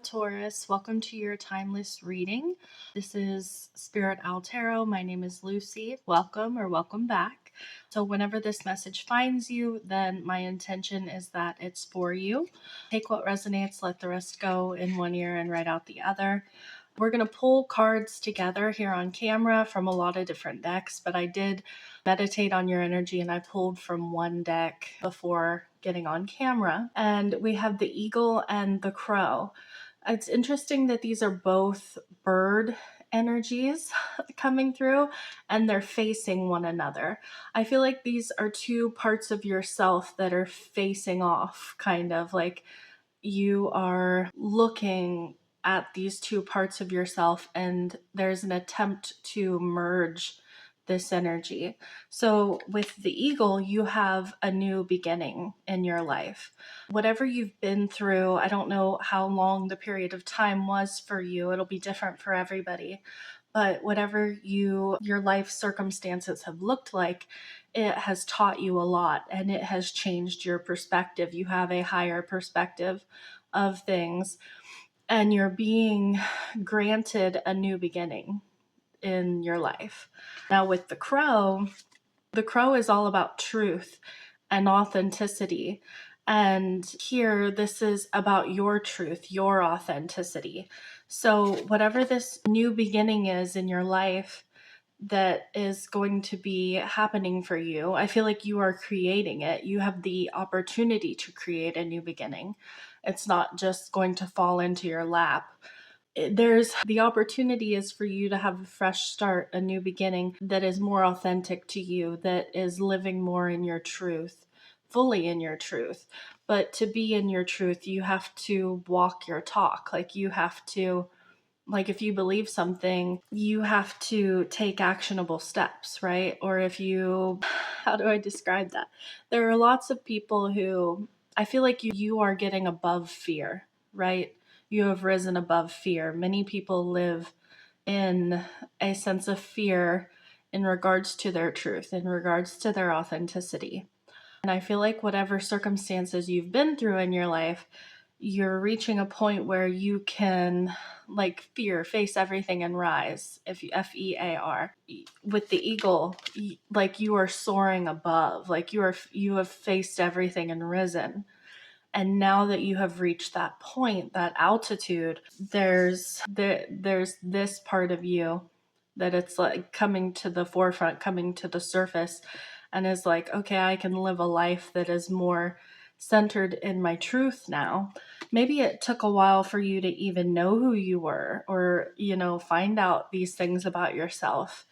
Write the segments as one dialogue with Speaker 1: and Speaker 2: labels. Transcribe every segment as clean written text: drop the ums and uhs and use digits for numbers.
Speaker 1: Taurus. Welcome to your timeless reading. This is Spirit Owl Tarot. My name is Lucy. Welcome or welcome back. So whenever this message finds you, then my intention is that it's for you. Take what resonates, let the rest go in one ear and right out the other. We're going to pull cards together here on camera from a lot of different decks, but I did meditate on your energy and I pulled from one deck before getting on camera. And we have the eagle and the crow. It's interesting that these are both bird energies coming through and they're facing one another. I feel like these are two parts of yourself that are facing off, kind of like you are looking at these two parts of yourself and there's an attempt to merge this energy. So with the eagle, you have a new beginning in your life. Whatever you've been through, I don't know how long the period of time was for you. It'll be different for everybody. But whatever your life circumstances have looked like, it has taught you a lot and it has changed your perspective. You have a higher perspective of things and you're being granted a new beginning in your life. Now with the crow is all about truth and authenticity. And here, this is about your truth, your authenticity. So whatever this new beginning is in your life that is going to be happening for you, I feel like you are creating it. You have the opportunity to create a new beginning. It's not just going to fall into your lap. There's the opportunity is for you to have a fresh start, a new beginning that is more authentic to you, that is living more in your truth, fully in your truth. But to be in your truth, you have to walk your talk. Like you have to, like if you believe something, you have to take actionable steps, right? Or if you, how do I describe that? There are lots of people who, I feel like you are getting above fear, right? You have risen above fear. Many people live in a sense of fear in regards to their truth, in regards to their authenticity. And I feel like whatever circumstances you've been through in your life, you're reaching a point where you can, like fear, face everything and rise. If you FEAR. With the eagle, like you are soaring above, like you have faced everything and risen. And now that you have reached that point, that altitude, there's this part of you that it's like coming to the forefront, coming to the surface, and is like, okay, I can live a life that is more centered in my truth now. Maybe it took a while for you to even know who you were or, find out these things about yourself.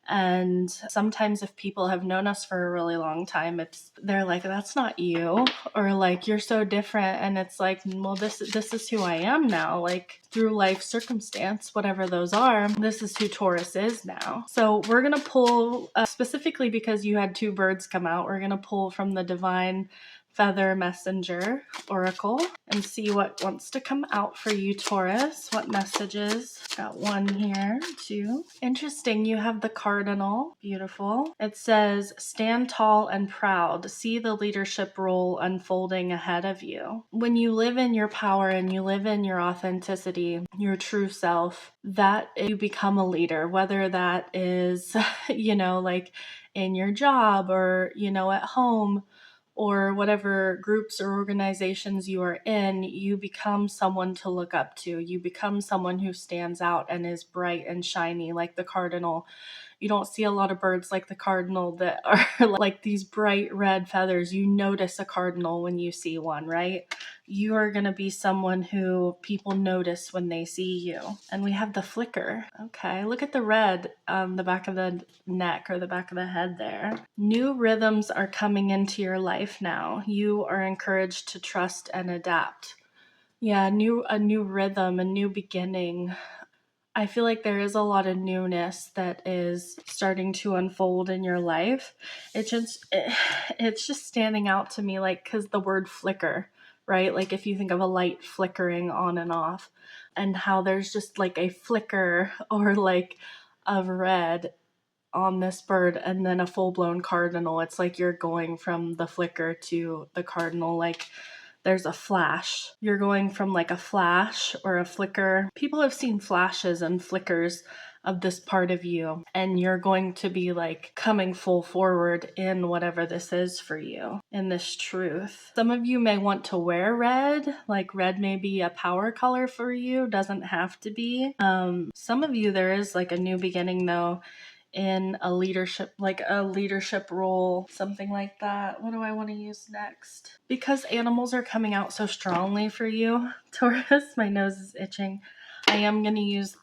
Speaker 1: And sometimes if people have known us for a really long time, they're like, that's not you, or like, you're so different. And it's like, well, this is who I am now. Like through life circumstance, whatever those are, this is who Taurus is now. So we're going to pull, specifically because you had two birds come out, we're going to pull from the Divine Feather Messenger Oracle and see what wants to come out for you, Taurus. What messages? Got one here, two. Interesting, you have the cardinal. Beautiful. It says, stand tall and proud. See the leadership role unfolding ahead of you. When you live in your power and you live in your authenticity, your true self, that you become a leader, whether that is, like in your job or, at home, or whatever groups or organizations you are in, you become someone to look up to. You become someone who stands out and is bright and shiny like the cardinal. You don't see a lot of birds like the cardinal that are like these bright red feathers. You notice a cardinal when you see one, right? You are going to be someone who people notice when they see you. And we have the flicker. Okay, look at the red on the back of the neck or the back of the head there. New rhythms are coming into your life now. You are encouraged to trust and adapt. Yeah, a new rhythm, a new beginning. I feel like there is a lot of newness that is starting to unfold in your life. It's just standing out to me, like, because the word flicker, right? Like if you think of a light flickering on and off, and how there's just like a flicker or like of red on this bird and then a full-blown cardinal. It's like you're going from the flicker to the cardinal. Like there's a flash. You're going from like a flash or a flicker. People have seen flashes and flickers of this part of you, and you're going to be like coming full forward in whatever this is for you, in this truth. Some of you may want to wear red, like red may be a power color for you, doesn't have to be. Some of you, there is like a new beginning though, in a leadership, like a leadership role, something like that. What do I want to use next? Because animals are coming out so strongly for you, Taurus, my nose is itching. I am going to use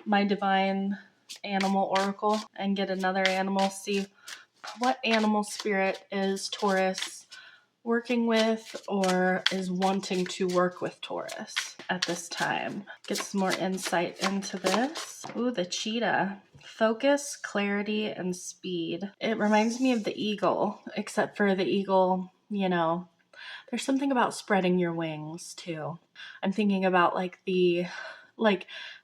Speaker 1: my divine animal oracle and get another animal, see what animal spirit is Taurus working with or is wanting to work with Taurus at this time. Get some more insight into this. Ooh, the cheetah. Focus, clarity, and speed. It reminds me of the eagle, except for the eagle, you know, there's something about spreading your wings too. I'm thinking about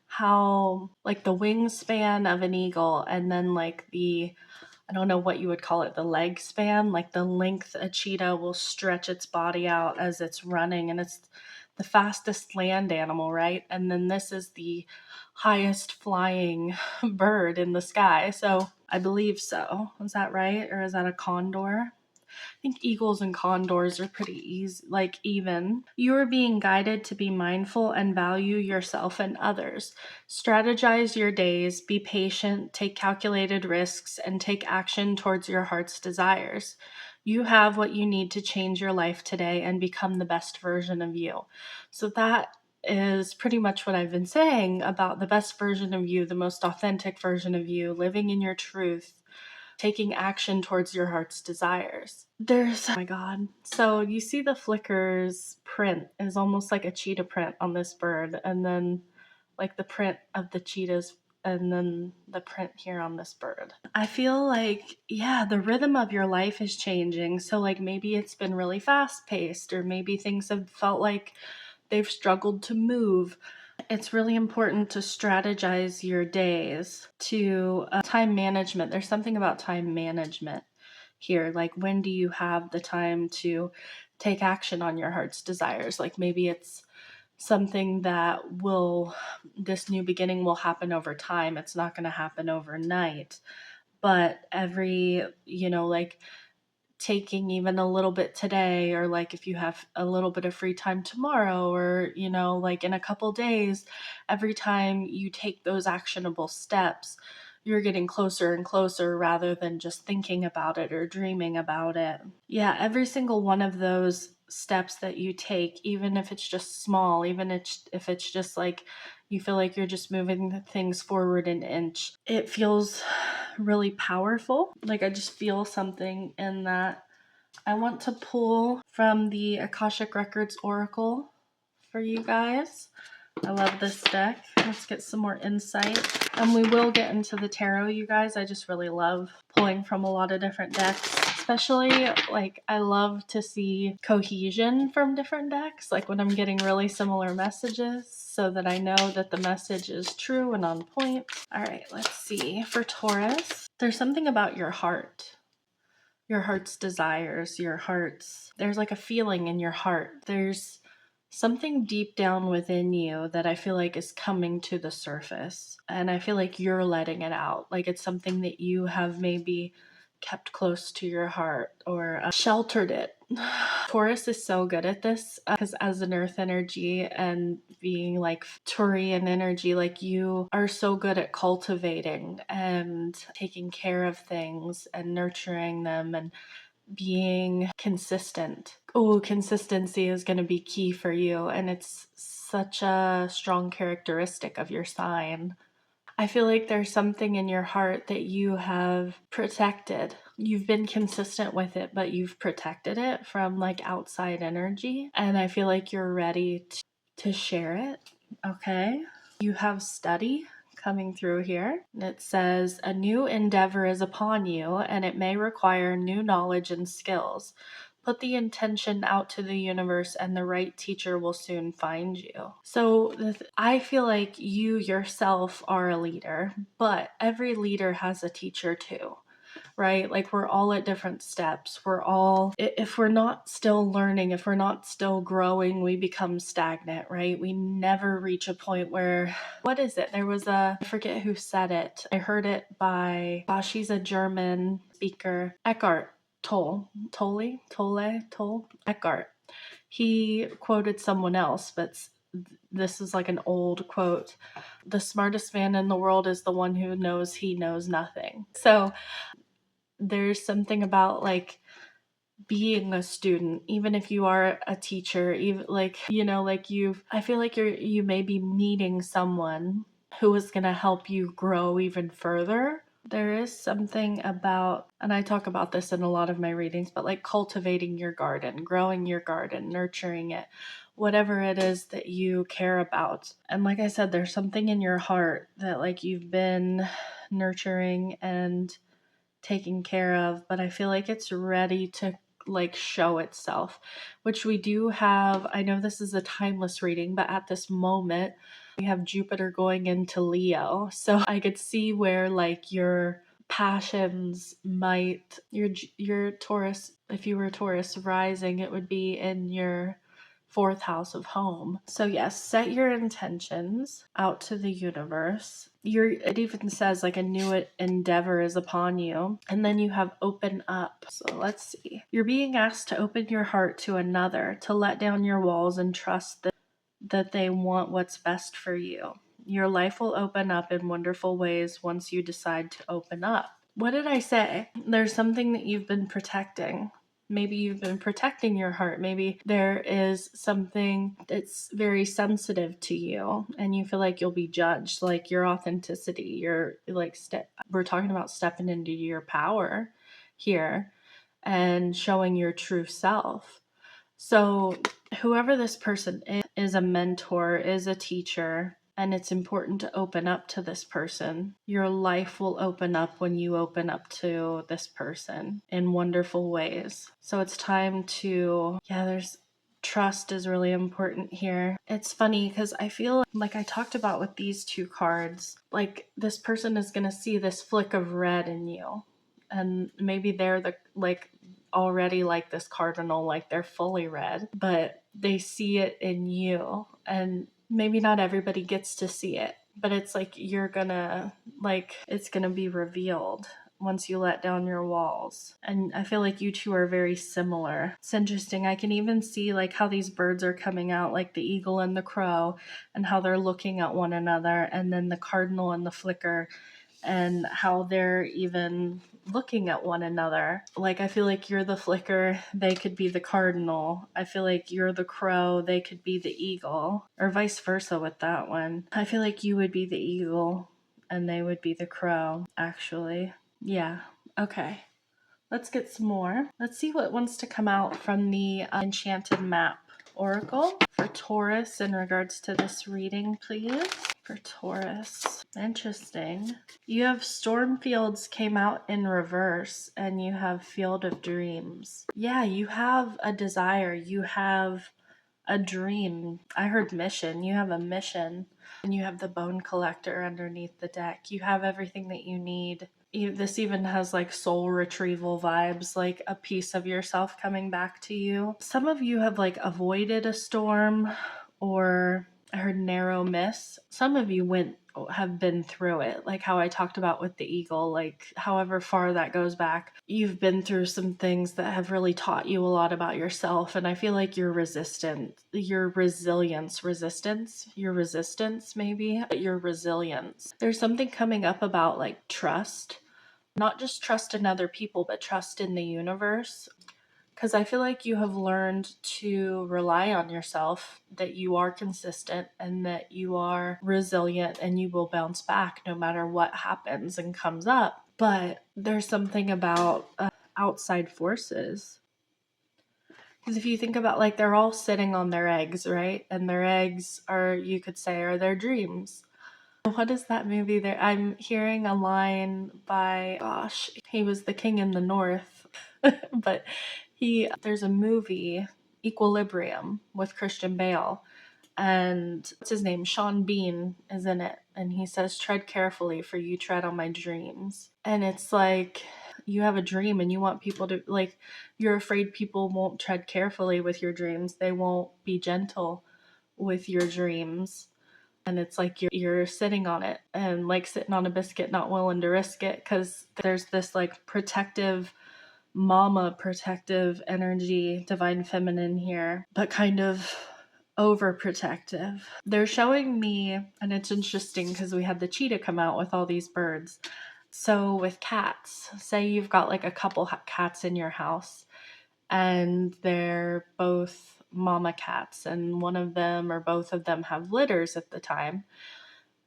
Speaker 1: how the wingspan of an eagle, and then like I don't know what you would call it, the leg span, like the length a cheetah will stretch its body out as it's running, and it's the fastest land animal, right? And then this is the highest flying bird in the sky. So I believe so. Is that right? Or is that a condor? I think eagles and condors are pretty easy, like even. You are being guided to be mindful and value yourself and others. Strategize your days, be patient, take calculated risks, and take action towards your heart's desires. You have what you need to change your life today and become the best version of you. So that is pretty much what I've been saying about the best version of you, the most authentic version of you, living in your truth, taking action towards your heart's desires. Oh my God. So you see the flickers print is almost like a cheetah print on this bird, and then like the print of the cheetahs, and then the print here on this bird. I feel like, yeah, the rhythm of your life is changing. So like maybe it's been really fast paced, or maybe things have felt like they've struggled to move. It's really important to strategize your days to time management. There's something about time management here. Like, when do you have the time to take action on your heart's desires? Like, maybe it's something that this new beginning will happen over time. It's not going to happen overnight. But like taking even a little bit today, or like if you have a little bit of free time tomorrow, or like in a couple days, every time you take those actionable steps, you're getting closer and closer, rather than just thinking about it or dreaming about it. Yeah, every single one of those steps that you take, even if it's just small, even if it's just like you feel like you're just moving things forward an inch, it feels really powerful. Like, I just feel something in that. I want to pull from the Akashic Records Oracle for you guys. I love this deck. Let's get some more insight. And we will get into the tarot, you guys. I just really love pulling from a lot of different decks. Especially, like, I love to see cohesion from different decks, like when I'm getting really similar messages, so that I know that the message is true and on point. All right, let's see. For Taurus, there's something about your heart. Your heart's desires, there's like a feeling in your heart. There's something deep down within you that I feel like is coming to the surface. And I feel like you're letting it out. Like it's something that you have maybe kept close to your heart, or sheltered it. Taurus is so good at this, because as an earth energy and being like Turian energy, like you are so good at cultivating and taking care of things and nurturing them and being consistent. Oh, consistency is going to be key for you, and it's such a strong characteristic of your sign. I feel like there's something in your heart that you have protected. You've been consistent with it, but you've protected it from like outside energy. And I feel like you're ready to share it. Okay. You have study coming through here. It says, a new endeavor is upon you, and it may require new knowledge and skills. Put the intention out to the universe, and the right teacher will soon find you. So I feel like you yourself are a leader, but every leader has a teacher too. right? Like we're all at different steps. We're all, if we're not still learning, if we're not still growing, we become stagnant, right? We never reach a point where, what is it? There was I forget who said it. I heard it by, gosh, he's a German speaker, Eckhart Tolle, Eckhart. He quoted someone else, but this is like an old quote. The smartest man in the world is the one who knows he knows nothing. So there's something about like being a student, even if you are a teacher, even like, like I feel like you may be meeting someone who is going to help you grow even further. There is something about, and I talk about this in a lot of my readings, but like cultivating your garden, growing your garden, nurturing it, whatever it is that you care about. And like I said, there's something in your heart that like you've been nurturing and taking care of, but I feel like it's ready to like show itself, which we do have. I know this is a timeless reading, but at this moment we have Jupiter going into Leo. So I could see where like your passions might, your Taurus, if you were Taurus rising, it would be in your fourth house of home. So yes, set your intentions out to the universe. It even says like a new endeavor is upon you. And then you have open up. So let's see. You're being asked to open your heart to another, to let down your walls and trust that they want what's best for you. Your life will open up in wonderful ways once you decide to open up. What did I say? There's something that you've been protecting. Maybe you've been protecting your heart. Maybe there is something that's very sensitive to you and you feel like you'll be judged, like your authenticity. You're like, we're talking about stepping into your power here and showing your true self. So whoever this person is a mentor, is a teacher, and it's important to open up to this person. Your life will open up when you open up to this person in wonderful ways. So it's time to, there's trust is really important here. It's funny because I feel like I talked about with these two cards, like this person is going to see this flick of red in you. And maybe they're already like this cardinal, like they're fully red, but they see it in you. And maybe not everybody gets to see it, but it's like it's gonna be revealed once you let down your walls. And I feel like you two are very similar. It's interesting. I can even see like how these birds are coming out, like the eagle and the crow, and how they're looking at one another, and then the cardinal and the flicker, and how they're even looking at one another. Like, I feel like you're the flicker, they could be the cardinal. I feel like you're the crow, they could be the eagle, or vice versa with that one. I feel like you would be the eagle and they would be the crow, actually. Yeah, okay. Let's get some more. Let's see what wants to come out from the Enchanted Map Oracle for Taurus in regards to this reading, please. For Taurus. Interesting. You have Stormfields came out in reverse, and you have Field of Dreams. Yeah, you have a desire. You have a dream. I heard mission. You have a mission. And you have the Bone Collector underneath the deck. You have everything that you need. This even has like soul retrieval vibes, like a piece of yourself coming back to you. Some of you have like avoided a storm, or I heard narrow miss. Some of you have been through it, like how I talked about with the eagle, like however far that goes back, you've been through some things that have really taught you a lot about yourself. And I feel like your resistance, maybe, but your resilience. There's something coming up about like trust, not just trust in other people, but trust in the universe. Because I feel like you have learned to rely on yourself, that you are consistent and that you are resilient and you will bounce back no matter what happens and comes up. But there's something about outside forces. Because if you think about, like, they're all sitting on their eggs, right? And their eggs are, you could say, are their dreams. What is that movie there? I'm hearing a line by, gosh, he was the king in the north. But there's a movie, Equilibrium, with Christian Bale, and what's his name? Sean Bean is in it, and he says, "Tread carefully, for you tread on my dreams." And it's like, you have a dream and you want people to, like, you're afraid people won't tread carefully with your dreams. They won't be gentle with your dreams. And it's like you're sitting on it and like sitting on a biscuit, not willing to risk it, because there's this like protective protective energy, divine feminine here, but kind of overprotective. They're showing me, and it's interesting because we had the cheetah come out with all these birds. So with cats, say you've got like a couple cats in your house and they're both mama cats, and one of them or both of them have litters at the time.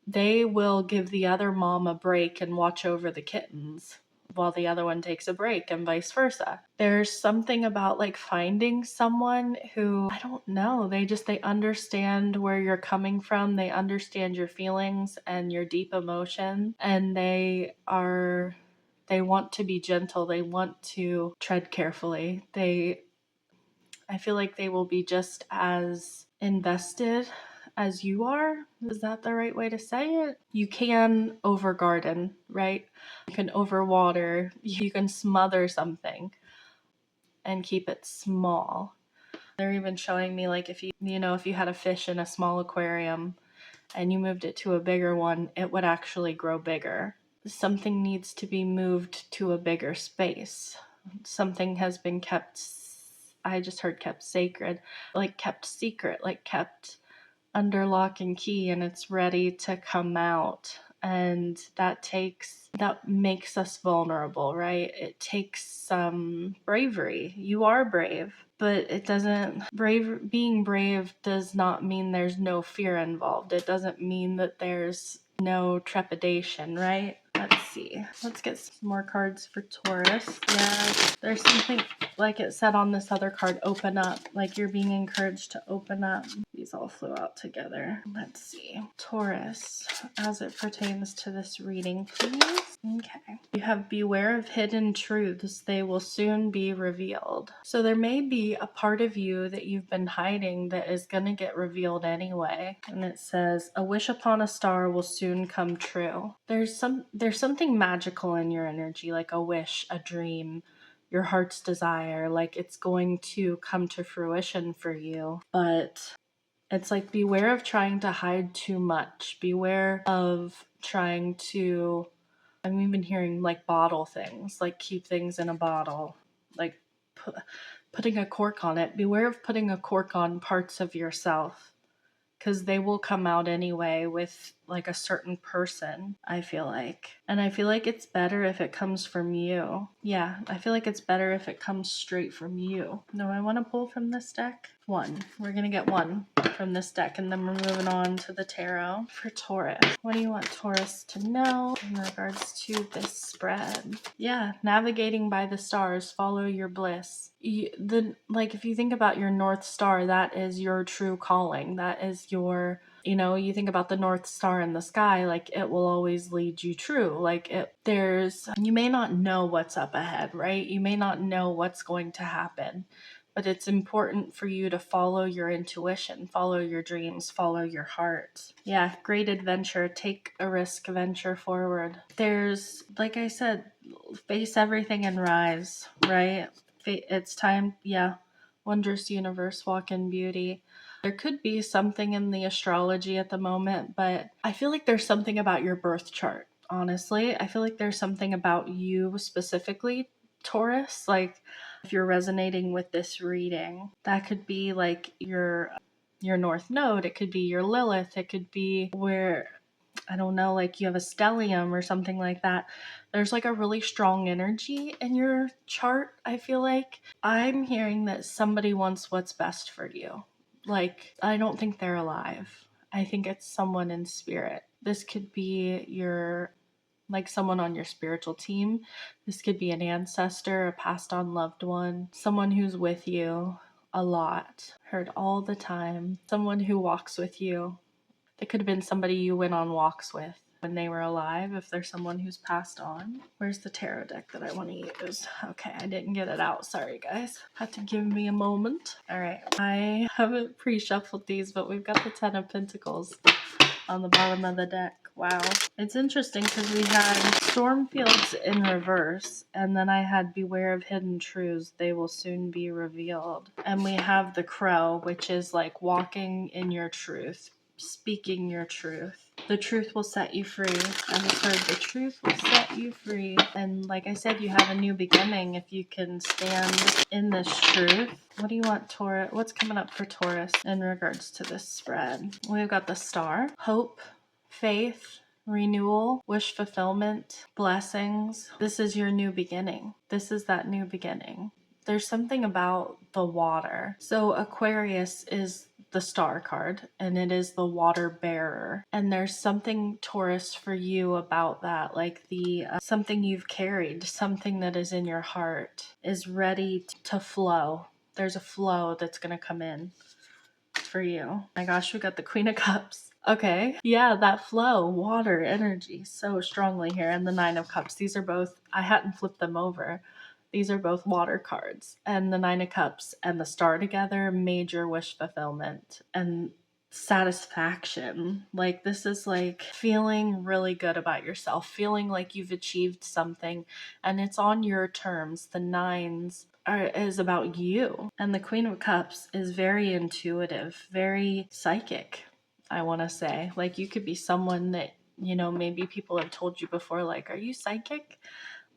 Speaker 1: They will give the other mom a break and watch over the kittens while the other one takes a break, and vice versa. There's something about like finding someone who, I don't know, they understand where you're coming from. They understand your feelings and your deep emotion, and they want to be gentle. They want to tread carefully. I feel like they will be just as invested as you are. Is that the right way to say it? You can overgarden, right? You can overwater. You can smother something and keep it small. They're even showing me like if you had a fish in a small aquarium and you moved it to a bigger one, it would actually grow bigger. Something needs to be moved to a bigger space. Something has been kept, I just heard kept sacred, like kept secret, like kept under lock and key, and it's ready to come out. And that makes us vulnerable, right? It takes some bravery. You are brave, but being brave does not mean there's no fear involved. It doesn't mean that there's no trepidation, right? Let's see. Let's get some more cards for Taurus. Yeah, there's something, like it said on this other card, open up. Like you're being encouraged to open up. These all flew out together. Let's see. Taurus, as it pertains to this reading, please. Okay. You have beware of hidden truths. They will soon be revealed. So there may be a part of you that you've been hiding that is going to get revealed anyway. And it says, a wish upon a star will soon come true. There's something magical in your energy, like a wish, a dream, your heart's desire, like it's going to come to fruition for you. But it's like, beware of trying to hide too much. Beware of trying to, I'm even hearing like bottle things, like keep things in a bottle, like putting a cork on it. Beware of putting a cork on parts of yourself, because they will come out anyway with like a certain person, I feel like. And I feel like it's better if it comes from you. Yeah, I feel like it's better if it comes straight from you. No, I want to pull from this deck. One. We're going to get one from this deck, and then we're moving on to the tarot for Taurus. What do you want Taurus to know in regards to this spread? Yeah, navigating by the stars, follow your bliss. If you think about your North Star, that is your true calling. That is your, you think about the North Star in the sky, like it will always lead you true. You may not know what's up ahead, right? You may not know what's going to happen, but it's important for you to follow your intuition, follow your dreams, follow your heart. Yeah, great adventure. Take a risk, venture forward. There's, like I said, face everything and rise, right? It's time, yeah. Wondrous universe, walk in beauty. There could be something in the astrology at the moment, but I feel like there's something about your birth chart, honestly. I feel like there's something about you specifically, Taurus. Like, if you're resonating with this reading, that could be like your North Node. It could be your Lilith. It could be where, I don't know, like you have a stellium or something like that. There's like a really strong energy in your chart, I feel like. I'm hearing that somebody wants what's best for you. Like, I don't think they're alive. I think it's someone in spirit. This could be someone on your spiritual team. This could be an ancestor, a passed on loved one, someone who's with you a lot, heard all the time, someone who walks with you. It could have been somebody you went on walks with when they were alive, if there's someone who's passed on. Where's the tarot deck that I want to use? Okay, I didn't get it out. Sorry, guys. Had to give me a moment. All right, I haven't pre-shuffled these, but we've got the Ten of Pentacles. on the bottom of the deck. Wow. It's interesting because we had Stormfields in reverse, and then I had Beware of Hidden Truths, they will soon be revealed. And we have the Crow, which is like walking in your truth, speaking your truth. The truth will set you free. I just heard the truth will set you free. And like I said, you have a new beginning if you can stand in this truth. What do you want, Taurus? What's coming up for Taurus in regards to this spread? We've got the Star, hope, faith, renewal, wish fulfillment, blessings. This is your new beginning. This is that new beginning. There's something about the water. So Aquarius is the Star card, and it is the water bearer. And there's something, Taurus, for you about that, like the something you've carried, something that is in your heart is ready to flow. There's a flow that's going to come in for you. My gosh, we got the Queen of Cups. Okay. Yeah, that flow, water, energy, so strongly here. And the Nine of Cups. These are both, I hadn't flipped them over. These are both water cards. And the Nine of Cups and the Star together, major wish fulfillment and satisfaction. Like, this is like feeling really good about yourself, feeling like you've achieved something and it's on your terms. The nines is about you. And the Queen of Cups is very intuitive, very psychic, I want to say. Like, you could be someone that, you know, maybe people have told you before, like, are you psychic?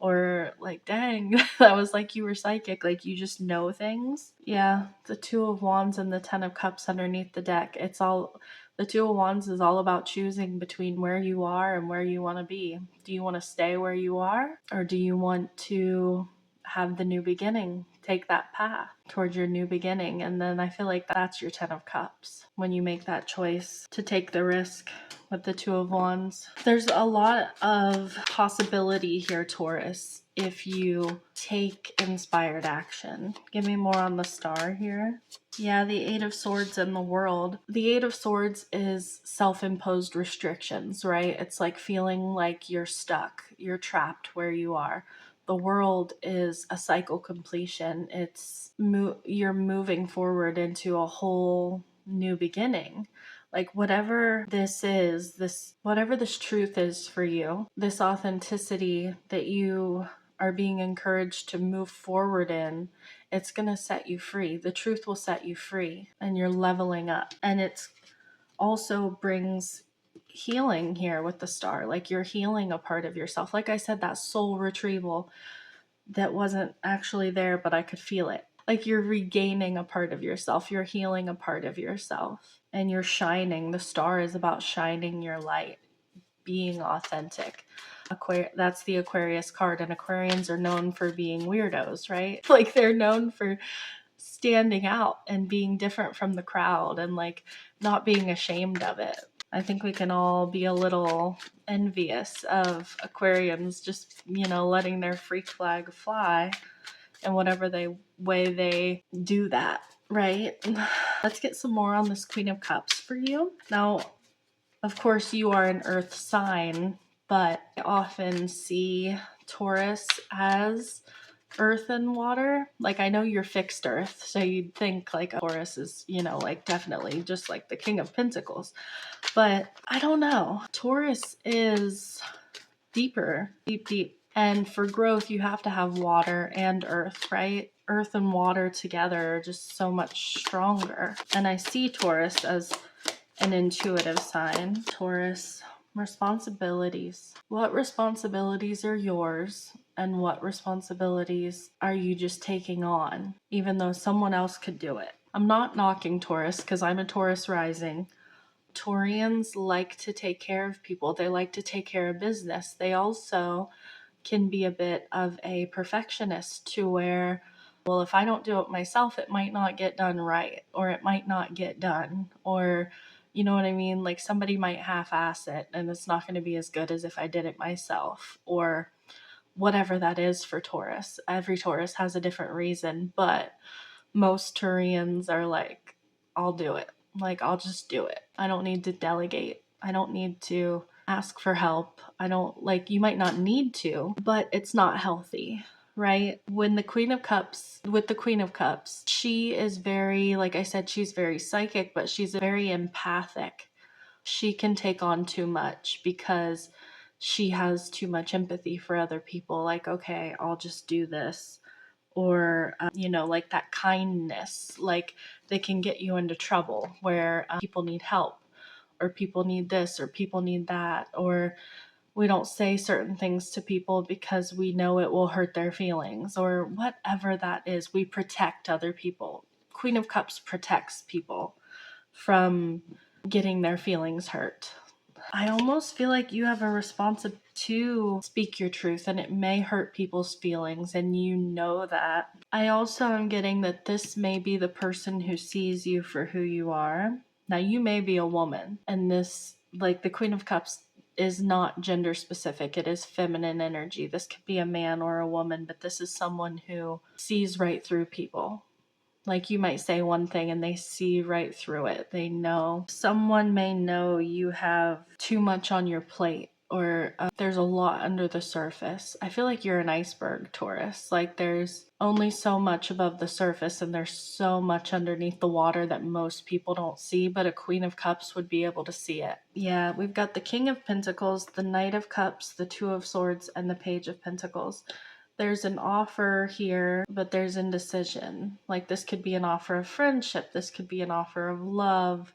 Speaker 1: Or like, dang, that was like you were psychic, like you just know things. Yeah, the Two of Wands and the Ten of Cups underneath the deck. It's all, the Two of Wands is all about choosing between where you are and where you want to be. Do you want to stay where you are? Or do you want to have the new beginning? Take that path towards your new beginning. And then I feel like that's your Ten of Cups when you make that choice to take the risk with the Two of Wands. There's a lot of possibility here, Taurus, if you take inspired action. Give me more on the Star here. Yeah, the Eight of Swords and the World. The Eight of Swords is self-imposed restrictions, right? It's like feeling like you're stuck, you're trapped where you are. The World is a cycle completion. It's you're moving forward into a whole new beginning. Like, whatever this is, whatever this truth is for you, this authenticity that you are being encouraged to move forward in, it's going to set you free. The truth will set you free and you're leveling up. And it's also brings healing here with the Star. Like, you're healing a part of yourself. Like I said, that soul retrieval that wasn't actually there, but I could feel it. Like, you're regaining a part of yourself. You're healing a part of yourself. And you're shining. The Star is about shining your light, being authentic. That's the Aquarius card, and Aquarians are known for being weirdos, right? Like, they're known for standing out and being different from the crowd and like not being ashamed of it. I think we can all be a little envious of Aquarians just, you know, letting their freak flag fly in whatever way they do that, right? Let's get some more on this Queen of Cups for you. Now, of course, you are an earth sign, but I often see Taurus as earth and water. Like, I know you're fixed earth, so you'd think like Taurus is, you know, like definitely just like the King of Pentacles. But I don't know. Taurus is deeper, deep. And for growth, you have to have water and earth, right? Earth and water together are just so much stronger. And I see Taurus as an intuitive sign. Taurus, responsibilities. What responsibilities are yours and what responsibilities are you just taking on, even though someone else could do it? I'm not knocking Taurus because I'm a Taurus rising. Taurians like to take care of people. They like to take care of business. They also can be a bit of a perfectionist to where, well, if I don't do it myself, it might not get done right, or it might not get done, or you know what I mean? Like, somebody might half-ass it and it's not going to be as good as if I did it myself, or whatever that is for Taurus. Every Taurus has a different reason, but most Taurians are like, I'll do it. Like, I'll just do it. I don't need to delegate. I don't need to ask for help. I don't, like, you might not need to, but it's not healthy, right? With the Queen of Cups, she is very, like I said, she's very psychic, but she's very empathic she can take on too much because she has too much empathy for other people. Like, okay, I'll just do this. Or, like that kindness, like they can get you into trouble where people need help, or people need this, or people need that, or we don't say certain things to people because we know it will hurt their feelings, or whatever that is. We protect other people. Queen of Cups protects people from getting their feelings hurt. I almost feel like you have a responsibility to speak your truth, and it may hurt people's feelings, and you know that. I also am getting that this may be the person who sees you for who you are. Now, you may be a woman, and this, like the Queen of Cups, is not gender specific. It is feminine energy. This could be a man or a woman, but this is someone who sees right through people. Like, you might say one thing and they see right through it. They know. Someone may know you have too much on your plate, or there's a lot under the surface. I feel like you're an iceberg, Taurus. Like, there's only so much above the surface and there's so much underneath the water that most people don't see, but a Queen of Cups would be able to see it. Yeah, we've got the King of Pentacles, the Knight of Cups, the Two of Swords, and the Page of Pentacles. There's an offer here, but there's indecision. Like, this could be an offer of friendship. This could be an offer of love.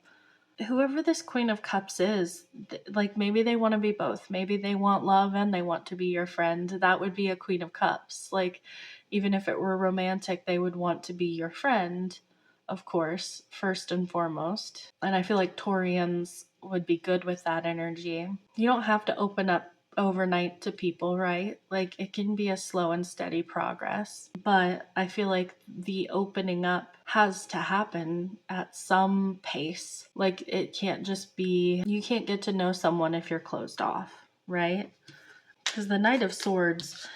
Speaker 1: Whoever this Queen of Cups is, like, maybe they want to be both. Maybe they want love and they want to be your friend. That would be a Queen of Cups. Like, even if it were romantic, they would want to be your friend, of course, first and foremost. And I feel like Taurians would be good with that energy. You don't have to open up overnight to people, right? Like, it can be a slow and steady progress, but I feel like the opening up has to happen at some pace. Like, it can't just be, you can't get to know someone if you're closed off, right? Because the Knight of Swords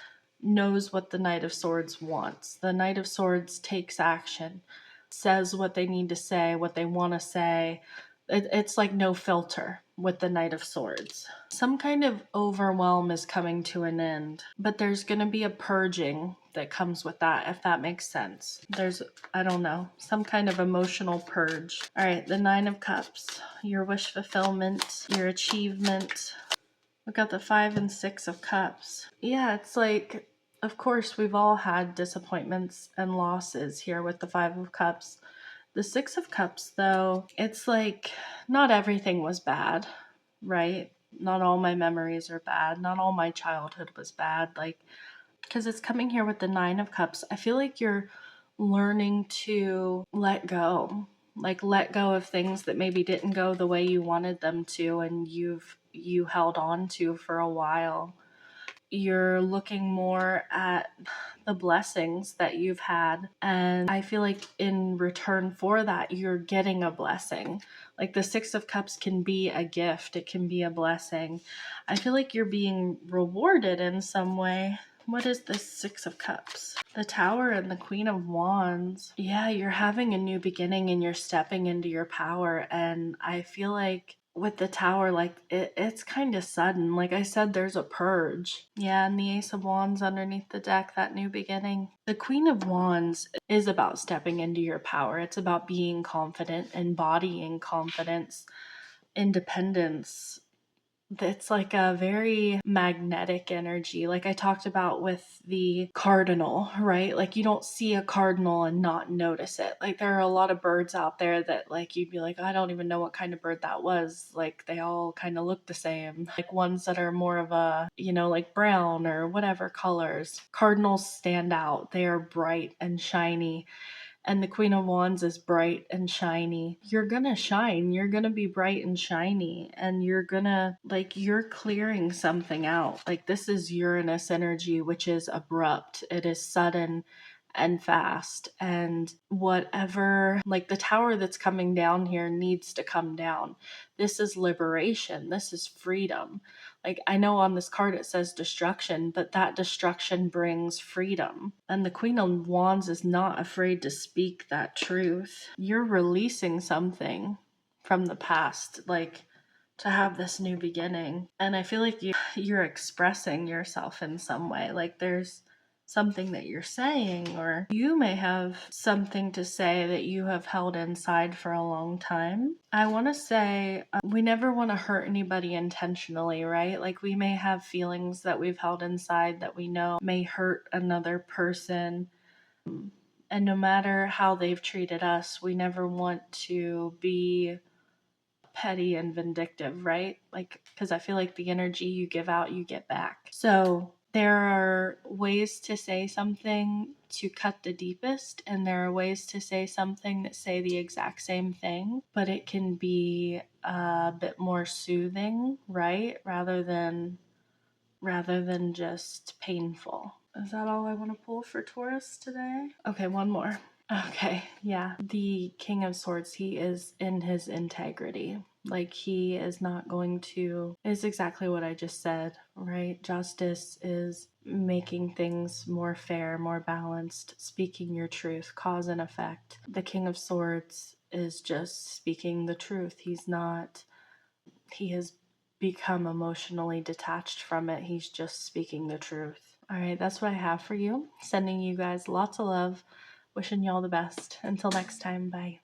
Speaker 1: knows what the Knight of Swords wants. The Knight of Swords takes action, says what they need to say, what they want to say. It's like no filter with the Knight of Swords. Some kind of overwhelm is coming to an end, but there's going to be a purging that comes with that, if that makes sense. There's, I don't know, some kind of emotional purge. All right, the Nine of Cups, your wish fulfillment, your achievement. We've got the 5 and 6 of Cups. Yeah, it's like, of course, we've all had disappointments and losses here with the 5 of Cups. The 6 of Cups, though, it's like not everything was bad, right? Not all my memories are bad. Not all my childhood was bad. Like, because it's coming here with the 9 of Cups. I feel like you're learning to let go. Like, let go of things that maybe didn't go the way you wanted them to, and you held on to for a while. You're looking more at the blessings that you've had, and I feel like in return for that, you're getting a blessing. Like, the 6 of Cups can be a gift. It can be a blessing. I feel like you're being rewarded in some way. What is this 6 of Cups? The Tower and the Queen of Wands. Yeah, you're having a new beginning and you're stepping into your power. And I feel like with the Tower, like, it's kind of sudden. Like I said, there's a purge. Yeah, and the Ace of Wands underneath the deck, that new beginning. The Queen of Wands is about stepping into your power. It's about being confident, embodying confidence, independence. It's like a very magnetic energy, like I talked about with the cardinal, right? Like, you don't see a cardinal and not notice it. Like, there are a lot of birds out there that, like, you'd be like, I don't even know what kind of bird that was. Like, they all kind of look the same. Like, ones that are more of a, like brown or whatever colors. Cardinals stand out. They are bright and shiny. And the Queen of Wands is bright and shiny. You're gonna shine. You're gonna be bright and shiny. And you're gonna, like, you're clearing something out. Like, this is Uranus energy, which is abrupt. It is sudden and fast. And whatever, like, the tower that's coming down here needs to come down. This is liberation. This is freedom. Like, I know on this card it says destruction, but that destruction brings freedom. And the Queen of Wands is not afraid to speak that truth. You're releasing something from the past, like, to have this new beginning. And I feel like you're expressing yourself in some way. Like, there's something that you're saying, or you may have something to say that you have held inside for a long time. I want to say we never want to hurt anybody intentionally, right? Like, we may have feelings that we've held inside that we know may hurt another person. And no matter how they've treated us, we never want to be petty and vindictive, right? Like, because I feel like the energy you give out, you get back. So there are ways to say something to cut the deepest, and there are ways to say something that say the exact same thing, but it can be a bit more soothing, right? Rather than just painful. Is that all I want to pull for Taurus today? Okay, one more. Okay, yeah. The King of Swords, he is in his integrity. Like, he is not going to, is exactly what I just said, right? Justice is making things more fair, more balanced, speaking your truth, cause and effect. The King of Swords is just speaking the truth. He has become emotionally detached from it. He's just speaking the truth. All right, that's what I have for you. Sending you guys lots of love. Wishing you all the best. Until next time, bye.